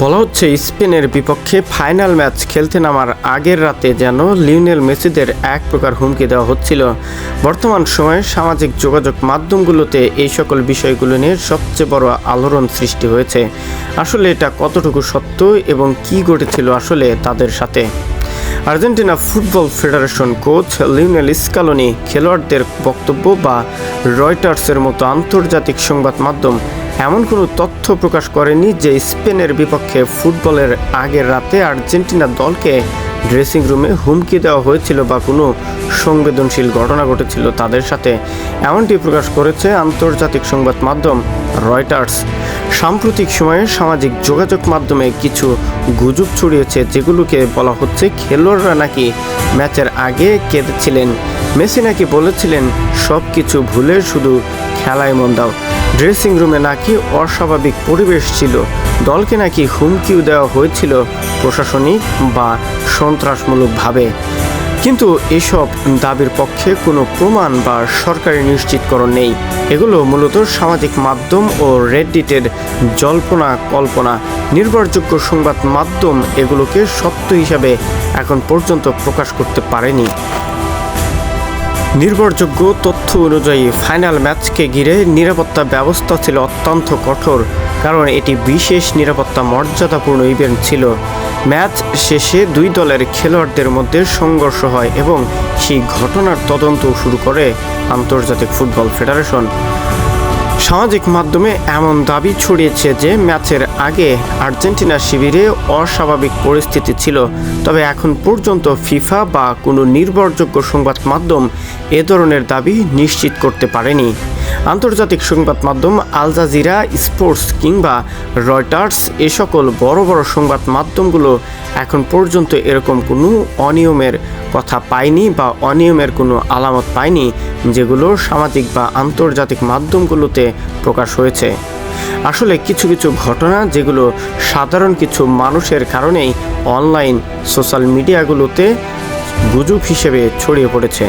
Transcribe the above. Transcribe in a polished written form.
বলা হচ্ছে স্পেনের বিপক্ষে ফাইনাল ম্যাচ খেলতে নামার আগের রাতে যেন লিওনেল মেসিদের এক প্রকার হুমকি দেওয়া হচ্ছিল। বর্তমান সময়ে সামাজিক যোগাযোগ মাধ্যমগুলোতে এই সকল বিষয়গুলো নিয়ে সবচেয়ে বড় আলোড়ন সৃষ্টি হয়েছে। আসলে এটা কতটুকু সত্য এবং কি ঘটেছিল আসলে তাদের সাথে। Argentina football federation coach Lionel Scaloni খেলোয়াড়দের বক্তব্য বা রয়টার্সের মতো আন্তর্জাতিক সংবাদ মাধ্যম এমন কোনো তথ্য প্রকাশ করেনি যে স্পেনের বিপক্ষে ফুটবলের আগের রাতে আর্জেন্টিনা দলকে ড্রেসিং রুমে হুমকি দেওয়া হয়েছিল বা কোনো সংবেদনশীল ঘটনা ঘটেছিল তাদের সাথে। এমনটি প্রকাশ করেছে আন্তর্জাতিক সংবাদ মাধ্যম রয়টার্স। সাম্প্রতিক সময়ে সামাজিক যোগাযোগ মাধ্যমে কিছু গুজব ছড়িয়েছে, যেগুলোকে বলা হচ্ছে খেলোয়াড়রা নাকি ম্যাচের আগে কেঁদেছিলেন। মেসি নাকি বলেছিলেন সব কিছু ভুলে শুধু খেলায় মন দাও। ড্রেসিং রুমে নাকি অস্বাভাবিক পরিবেশ ছিল। দলকে নাকি হুমকিও দেওয়া হয়েছিল প্রশাসনিক বা সন্ত্রাসমূলকভাবে। কিন্তু এসব দাবির পক্ষে কোনো প্রমাণ বা সরকারি নিশ্চিতকরণ নেই। এগুলো মূলত সামাজিক মাধ্যম ও রেডিটের জল্পনা কল্পনা। নির্ভরযোগ্য সংবাদ মাধ্যম এগুলোকে সত্য হিসাবে এখন পর্যন্ত প্রকাশ করতে পারেনি। নির্ভরযোগ্য তথ্য অনুযায়ী ফাইনাল ম্যাচকে ঘিরে নিরাপত্তা ব্যবস্থা ছিল অত্যন্ত কঠোর, কারণ এটি বিশেষ নিরাপত্তা মর্যাদাপূর্ণ ইভেন্ট ছিল। ম্যাচ শেষে দুই দলের খেলোয়াড়দের মধ্যে সংঘর্ষ হয় এবং সেই ঘটনার তদন্ত শুরু করে আন্তর্জাতিক ফুটবল ফেডারেশন। সামাজিক মাধ্যমে এমন দাবি ছড়িয়েছে যে ম্যাচের আগে আর্জেন্টিনা শিবিরে অস্বাভাবিক পরিস্থিতি ছিল, তবে এখন পর্যন্ত ফিফা বা কোনো নির্ভরযোগ্য সংবাদ মাধ্যম এ ধরনের দাবি নিশ্চিত করতে পারেনি। আন্তর্জাতিক সংবাদ মাধ্যম আল জাজিরা স্পোর্টস কিংবা রয়টার্স এ সকল বড় বড় সংবাদ মাধ্যমগুলো এখন পর্যন্ত এরকম কোনো অনিয়মের কথা পায়নি বা অনিয়মের কোনো আলামত পায়নি যেগুলো সামাজিক বা আন্তর্জাতিক মাধ্যমগুলোতে প্রকাশ হয়েছে। আসলে কিছু কিছু ঘটনা যেগুলো সাধারণ কিছু মানুষের কারণেই অনলাইন সোশ্যাল মিডিয়াগুলোতে গুজব হিসেবে ছড়িয়ে পড়েছে।